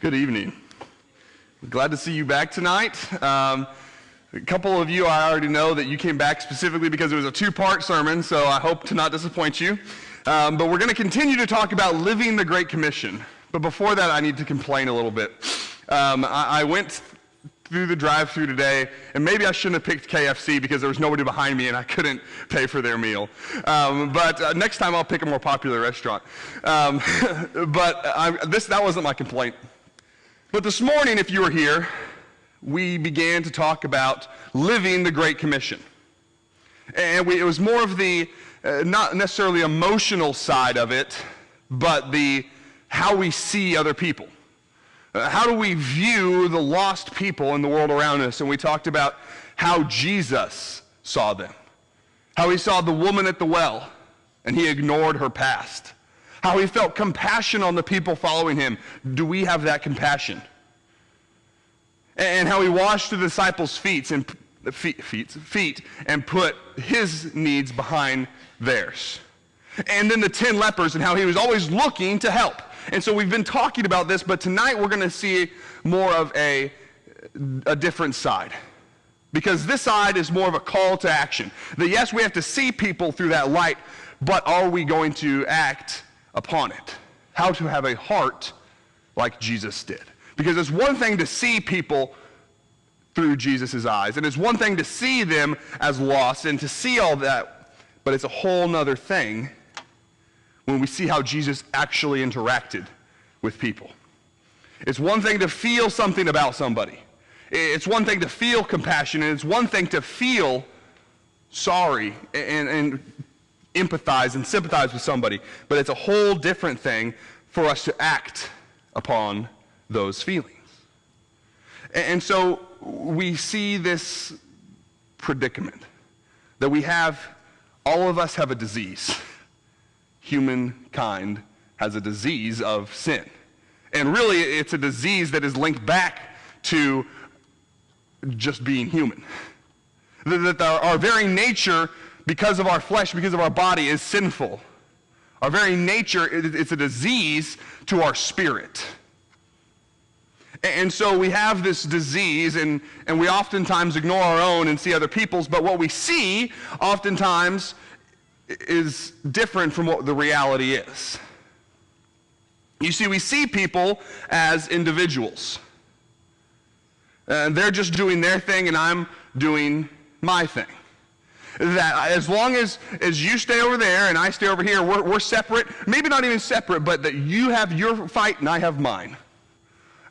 Good evening. Glad to see you back tonight. A couple of you, I already know that you came back specifically because it was a two-part sermon, so I hope to not disappoint you. But we're going to continue to talk about living the Great Commission. But before that, I need to complain a little bit. I went through the drive-thru today, and maybe I shouldn't have picked KFC because there was nobody behind me and I couldn't pay for their meal. But next time I'll pick a more popular restaurant. That wasn't my complaint. But this morning, if you were here, we began to talk about living the Great Commission. And it was more of the, not necessarily emotional side of it, but the how we see other people. How do we view the lost people in the world around us? And we talked about how Jesus saw them. How he saw the woman at the well, and he ignored her past. How he felt compassion on the people following him. Do we have that compassion? And how he washed the disciples' feet and put his needs behind theirs. And then the 10 lepers and how he was always looking to help. And so we've been talking about this, but tonight we're going to see more of a different side. Because this side is more of a call to action. That yes, we have to see people through that light, but are we going to act upon it? How to have a heart like Jesus did. Because it's one thing to see people through Jesus' eyes, and it's one thing to see them as lost and to see all that, but it's a whole nother thing when we see how Jesus actually interacted with people. It's one thing to feel something about somebody. It's one thing to feel compassion, and it's one thing to feel sorry and empathize and sympathize with somebody, but it's a whole different thing for us to act upon those feelings. And so we see this predicament that we have, all of us have a disease. Humankind has a disease of sin. And really it's a disease that is linked back to just being human. That our very nature, because of our flesh, because of our body, is sinful. Our very nature, it's a disease to our spirit. And so we have this disease, and we oftentimes ignore our own and see other people's, but what we see oftentimes is different from what the reality is. You see, we see people as individuals. And they're just doing their thing, and I'm doing my thing. That as long as you stay over there and I stay over here, we're separate. Maybe not even separate, but that you have your fight and I have mine.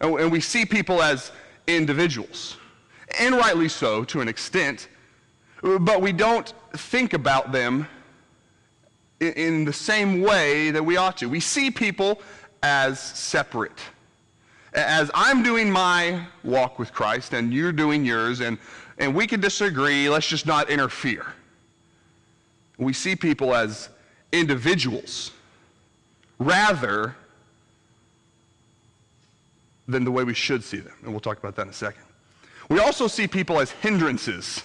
And we see people as individuals. And rightly so, to an extent. But we don't think about them in the same way that we ought to. We see people as separate. As I'm doing my walk with Christ and you're doing yours, and we can disagree, let's just not interfere. We see people as individuals rather than the way we should see them. And we'll talk about that in a second. We also see people as hindrances.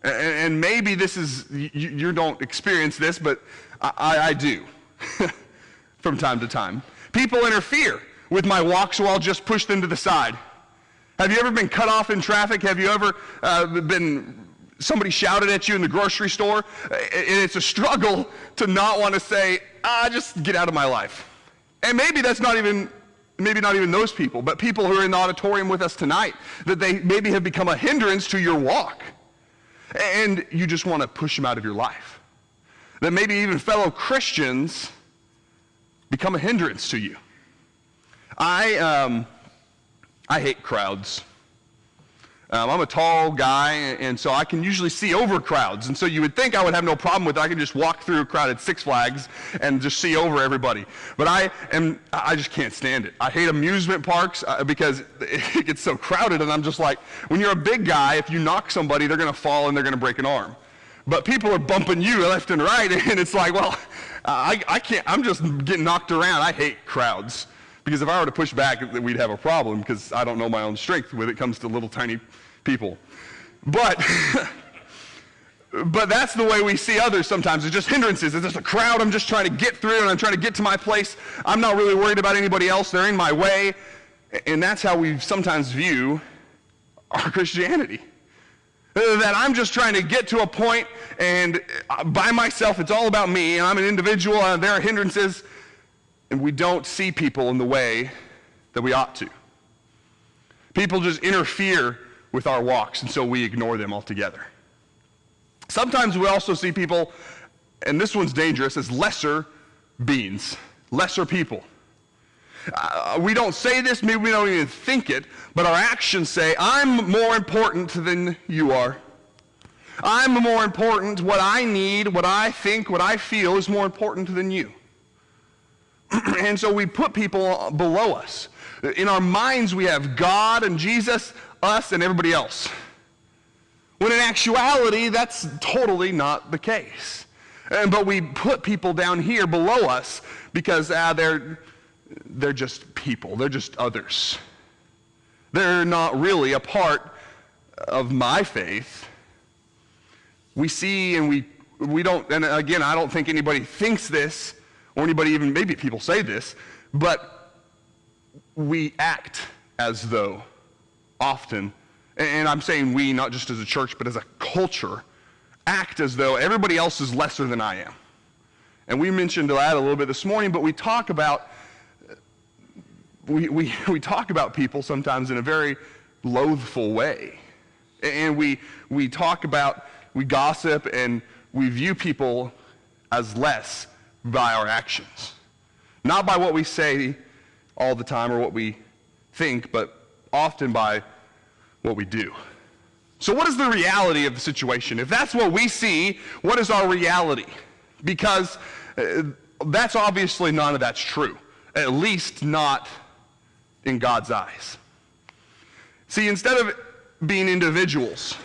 And maybe this is, you don't experience this, but I do from time to time. People interfere with my walk, so I'll just push them to the side. Have you ever been cut off in traffic? Have you ever somebody shouted at you in the grocery store? And it's a struggle to not want to say, just get out of my life. And maybe that's maybe not even those people, but people who are in the auditorium with us tonight, that they maybe have become a hindrance to your walk. And you just want to push them out of your life. That maybe even fellow Christians become a hindrance to you. I hate crowds. I'm a tall guy, and so I can usually see over crowds. And so you would think I would have no problem with it. I could just walk through a crowded Six Flags and just see over everybody. But I just can't stand it. I hate amusement parks because it gets so crowded, and I'm just like, when you're a big guy, if you knock somebody, they're going to fall and they're going to break an arm. But people are bumping you left and right, and it's like, well, I can't, I'm just getting knocked around. I hate crowds. Because if I were to push back, we'd have a problem, because I don't know my own strength when it comes to little tiny people. But that's the way we see others sometimes. It's just hindrances. It's just a crowd I'm just trying to get through, and I'm trying to get to my place. I'm not really worried about anybody else. They're in my way. And that's how we sometimes view our Christianity. That I'm just trying to get to a point, and by myself, it's all about me, and I'm an individual, and there are hindrances, and we don't see people in the way that we ought to. People just interfere with our walks, and so we ignore them altogether. Sometimes we also see people, and this one's dangerous, as lesser beings, lesser people. We don't say this, maybe we don't even think it, but our actions say, I'm more important than you are. I'm more important. What I need, what I think, what I feel is more important than you. And so we put people below us. In our minds, we have God and Jesus, us, and everybody else. When in actuality, that's totally not the case. But we put people down here below us because they're just people. They're just others. They're not really a part of my faith. We see and we don't, and again, I don't think anybody thinks this, or anybody even, maybe people say this, but we act as though often, and I'm saying we, not just as a church, but as a culture, act as though everybody else is lesser than I am. And we mentioned that a little bit this morning, but we talk about we talk about people sometimes in a very loathful way. And we gossip and we view people as less by our actions. Not by what we say all the time or what we think, but often by what we do. So what is the reality of the situation? If that's what we see, what is our reality? Because that's obviously none of that's true. At least not in God's eyes. See, instead of being individuals,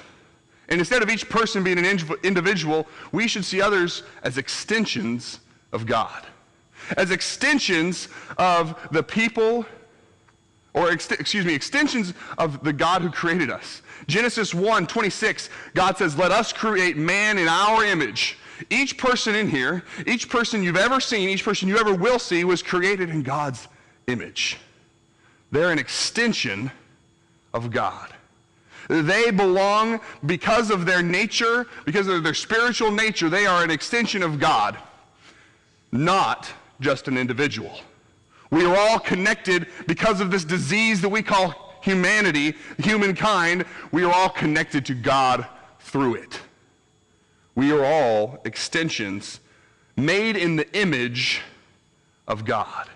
and instead of each person being an individual, we should see others as extensions of God. As extensions of the people, or extensions of the God who created us. Genesis 1:26, God says, let us create man in our image. Each person in here, each person you've ever seen, each person you ever will see was created in God's image. They're an extension of God. They belong, because of their nature, because of their spiritual nature, they are an extension of God, not just an individual. We are all connected because of this disease that we call humanity, humankind. We are all connected to God through it. We are all extensions made in the image of God.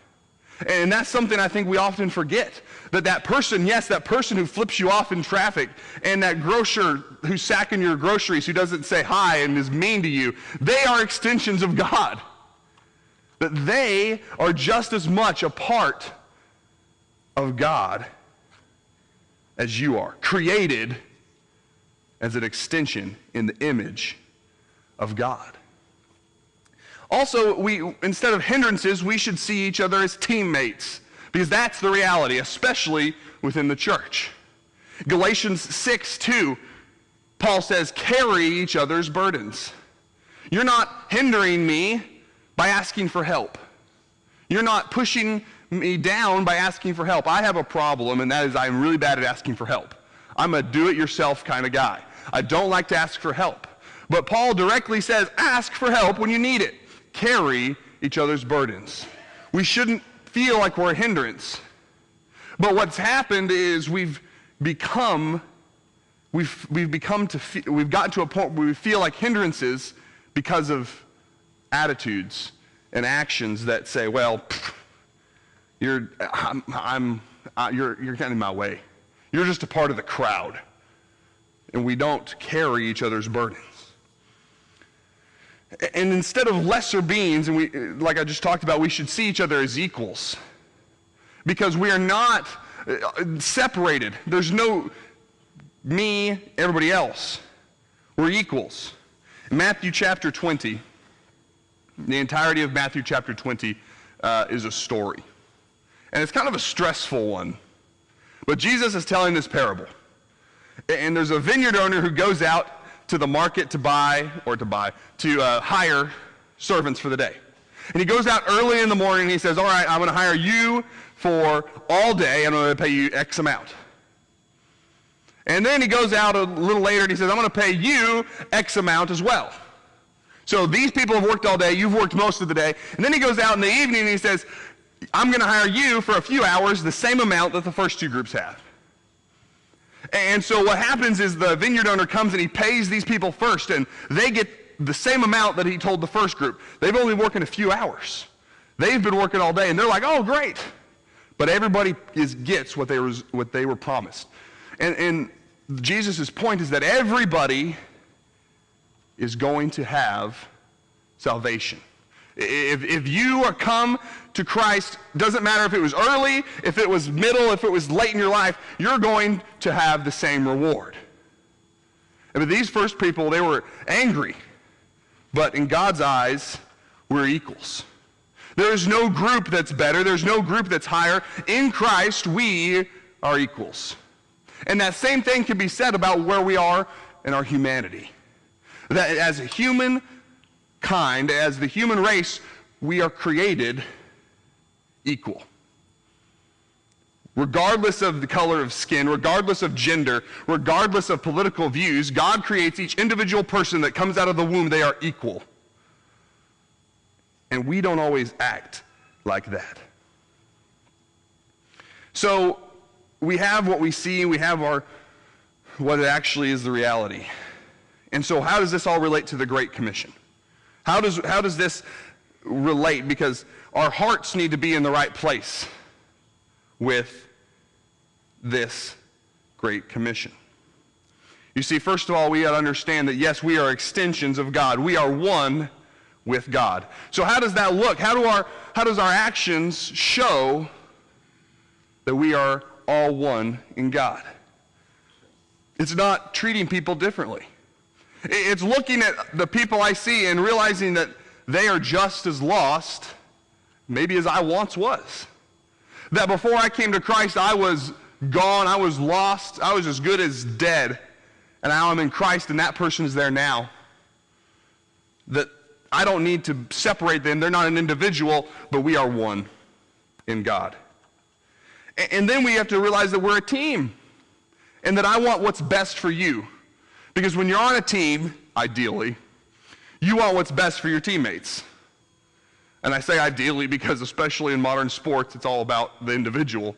And that's something I think we often forget. That person, yes, that person who flips you off in traffic, and that grocer who's sacking your groceries, who doesn't say hi and is mean to you, they are extensions of God. That they are just as much a part of God as you are. Created as an extension in the image of God. Also, instead of hindrances, we should see each other as teammates, because that's the reality, especially within the church. Galatians 6:2, Paul says, carry each other's burdens. You're not hindering me by asking for help. You're not pushing me down by asking for help. I have a problem, and that is I'm really bad at asking for help. I'm a do-it-yourself kind of guy. I don't like to ask for help. But Paul directly says, ask for help when you need it. Carry each other's burdens. We shouldn't feel like we're a hindrance. But what's happened is we've gotten to a point where we feel like hindrances because of attitudes and actions that say, well, you're kind of in my way. You're just a part of the crowd. And we don't carry each other's burdens. And instead of lesser beings, and we, like I just talked about, we should see each other as equals. Because we are not separated. There's no me, everybody else. We're equals. In Matthew chapter 20, the entirety of Matthew chapter 20 is a story. And it's kind of a stressful one. But Jesus is telling this parable. And there's a vineyard owner who goes out to the market to hire servants for the day. And he goes out early in the morning and he says, all right, I'm going to hire you for all day and I'm going to pay you X amount. And then he goes out a little later and he says, I'm going to pay you X amount as well. So these people have worked all day, you've worked most of the day. And then he goes out in the evening and he says, I'm going to hire you for a few hours the same amount that the first two groups have. And so what happens is the vineyard owner comes and he pays these people first, and they get the same amount that he told the first group. They've only been working a few hours. They've been working all day, and they're like, oh, great. But everybody gets what they were promised. And Jesus' point is that everybody is going to have salvation. If you are come to Christ, doesn't matter if it was early, if it was middle, if it was late in your life, you're going to have the same reward. But these first people, they were angry. But in God's eyes, we're equals. There is no group that's better. There's no group that's higher. In Christ, we are equals. And that same thing can be said about where we are in our humanity. That as a human kind, as the human race, we are created equal. Regardless of the color of skin, regardless of gender, regardless of political views, God creates each individual person that comes out of the womb, they are equal. And we don't always act like that. So we have what we see, we have what it actually is the reality. And so how does this all relate to the Great Commission? How does this relate? Because our hearts need to be in the right place with this Great Commission. You see, first of all, we got to understand that, yes, we are extensions of God. We are one with God. So how does that look? How does our actions show that we are all one in God? It's not treating people differently. It's looking at the people I see and realizing that they are just as lost, maybe as I once was. That before I came to Christ, I was gone, I was lost, I was as good as dead. And now I'm in Christ and that person is there now. That I don't need to separate them. They're not an individual, but we are one in God. And then we have to realize that we're a team and that I want what's best for you. Because when you're on a team, ideally, you want what's best for your teammates. And I say ideally because especially in modern sports, it's all about the individual.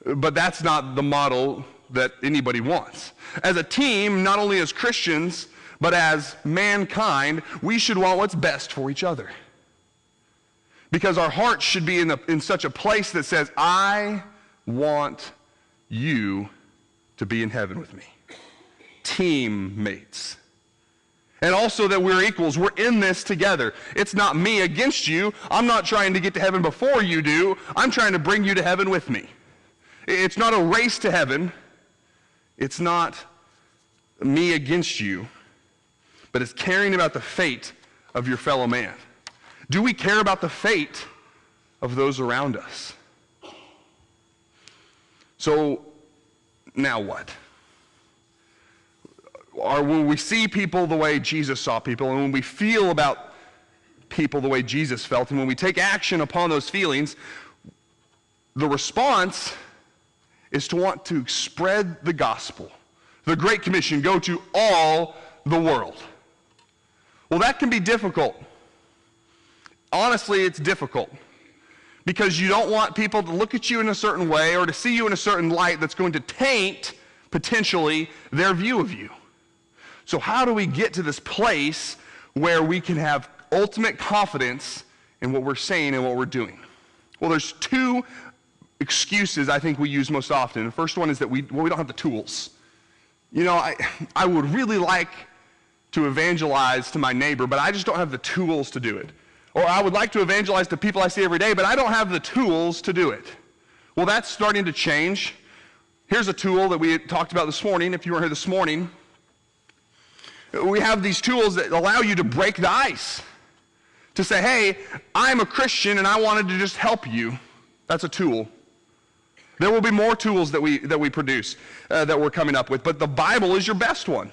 But that's not the model that anybody wants. As a team, not only as Christians, but as mankind, we should want what's best for each other. Because our hearts should be in such a place that says, I want you to be in heaven with me. Teammates. And also that we're equals. We're in this together. It's not me against you. I'm not trying to get to heaven before you do. I'm trying to bring you to heaven with me. It's not a race to heaven. It's not me against you. But it's caring about the fate of your fellow man. Do we care about the fate of those around us? So, now what? Or when we see people the way Jesus saw people, and when we feel about people the way Jesus felt, and when we take action upon those feelings, the response is to want to spread the gospel. The Great Commission, go to all the world. Well, that can be difficult. Honestly, it's difficult. Because you don't want people to look at you in a certain way or to see you in a certain light that's going to taint, potentially, their view of you. So how do we get to this place where we can have ultimate confidence in what we're saying and what we're doing? Well, there's two excuses I think we use most often. The first one is that we don't have the tools. You know, I would really like to evangelize to my neighbor, but I just don't have the tools to do it. Or I would like to evangelize to people I see every day, but I don't have the tools to do it. Well, that's starting to change. Here's a tool that we talked about this morning, if you were here this morning. We have these tools that allow you to break the ice. To say, hey, I'm a Christian and I wanted to just help you. That's a tool. There will be more tools that we produce, that we're coming up with, but the Bible is your best one.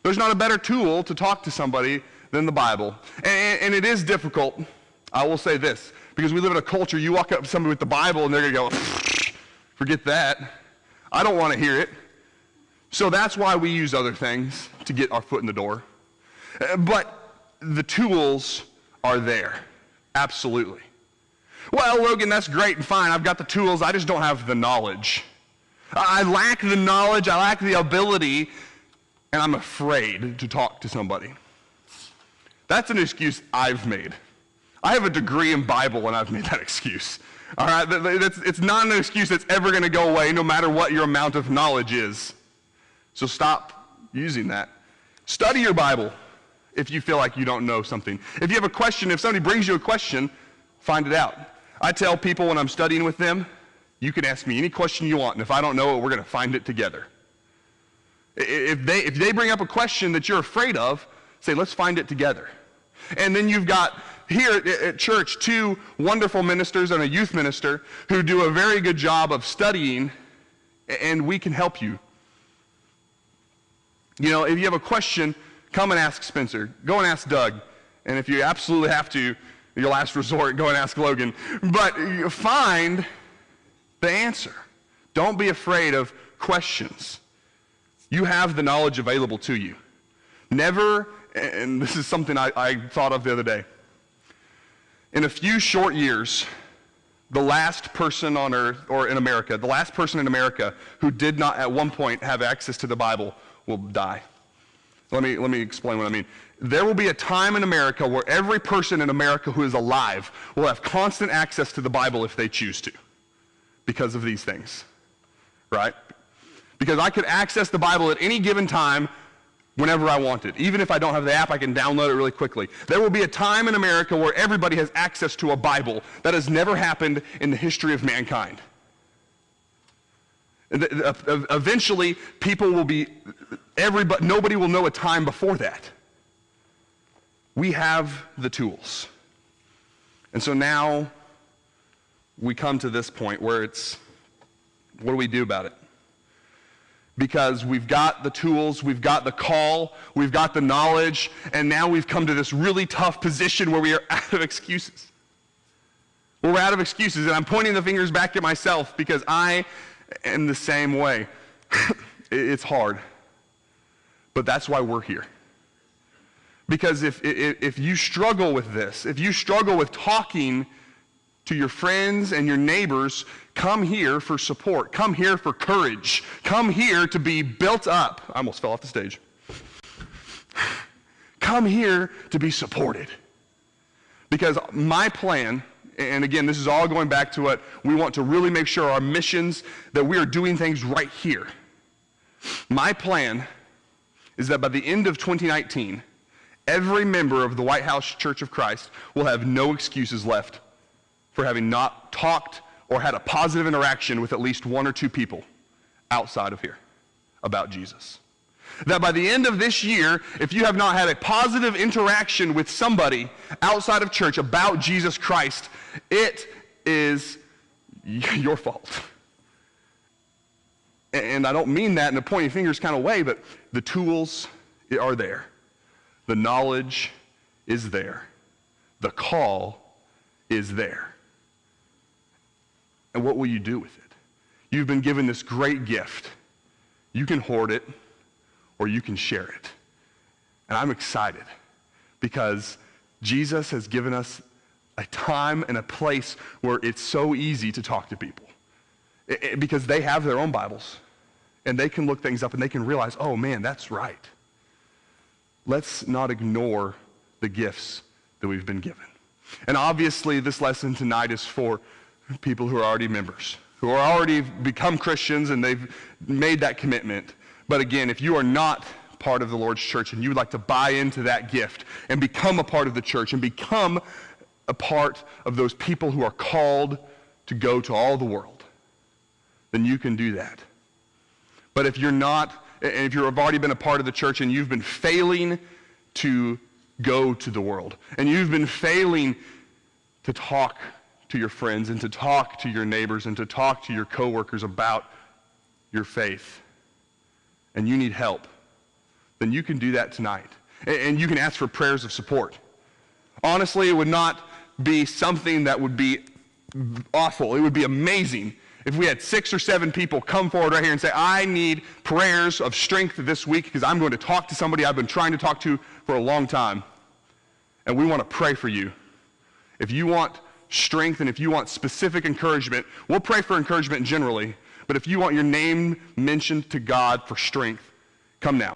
There's not a better tool to talk to somebody than the Bible. And it is difficult I will say this, because we live in a culture, you walk up to somebody with the Bible and they're going to go, forget that. I don't want to hear it. So that's why we use other things to get our foot in the door. But the tools are there, absolutely. Well, Logan, that's great and fine. I've got the tools. I just don't have the knowledge. I lack the knowledge. I lack the ability, and I'm afraid to talk to somebody. That's an excuse I've made. I have a degree in Bible, and I've made that excuse. All right? It's not an excuse that's ever going to go away, no matter what your amount of knowledge is. So stop using that. Study your Bible if you feel like you don't know something. If you have a question, if somebody brings you a question, find it out. I tell people when I'm studying with them, you can ask me any question you want, and if I don't know it, we're going to find it together. If they bring up a question that you're afraid of, say, let's find it together. And then you've got here at church 2 wonderful ministers and a youth minister who do a very good job of studying, and we can help you. You know, if you have a question, come and ask Spencer. Go and ask Doug. And if you absolutely have to, your last resort, go and ask Logan. But find the answer. Don't be afraid of questions. You have the knowledge available to you. Never, and this is something I thought of the other day. In a few short years, the last person on earth, or in America, the last person in America who did not at one point have access to the Bible will die. Let me explain what I mean. There will be a time in America where every person in America who is alive will have constant access to the Bible if they choose to, because of these things, right? Because I could access the Bible at any given time whenever I want it. Even if I don't have the app, I can download it really quickly. There will be a time in America where everybody has access to a Bible. That has never happened in the history of mankind. Eventually, people will be, nobody will know a time before that. We have the tools. And so now we come to this point where it's, what do we do about it? Because we've got the tools, we've got the call, we've got the knowledge, and now we've come to this really tough position where we are out of excuses. We're out of excuses, and I'm pointing the fingers back at myself because I am the same way. It's hard, but that's why we're here. Because if you struggle with this, if you struggle with talking to your friends and your neighbors, come here for support. Come here for courage. Come here to be built up. I almost fell off the stage. Come here to be supported. Because my plan, and again, this is all going back to what we want to really make sure our missions, that we are doing things right here. My plan is that by the end of 2019, every member of the White House Church of Christ will have no excuses left for having not talked or had a positive interaction with at least 1 or 2 people outside of here about Jesus. That by the end of this year, if you have not had a positive interaction with somebody outside of church about Jesus Christ, it is your fault. And I don't mean that in a pointing fingers kind of way, but the tools are there. The knowledge is there. The call is there. And what will you do with it? You've been given this great gift. You can hoard it or you can share it. And I'm excited because Jesus has given us a time and a place where it's so easy to talk to people. Because they have their own Bibles and they can look things up and they can realize, oh man, that's right. Let's not ignore the gifts that we've been given. And obviously this lesson tonight is for people who are already members, who are already become Christians and they've made that commitment. But again, if you are not part of the Lord's church and you would like to buy into that gift and become a part of the church and become a part of those people who are called to go to all the world, then you can do that. But if you're not, and if you've already been a part of the church and you've been failing to go to the world, and you've been failing to talk to your friends and to talk to your neighbors and to talk to your coworkers about your faith, and you need help, then you can do that tonight. And you can ask for prayers of support. Honestly, it would not be something that would be awful. It would be amazing if we had 6 or 7 people come forward right here and say, I need prayers of strength this week because I'm going to talk to somebody I've been trying to talk to for a long time. And we want to pray for you. If you want strength and if you want specific encouragement, we'll pray for encouragement generally. But if you want your name mentioned to God for strength, come now.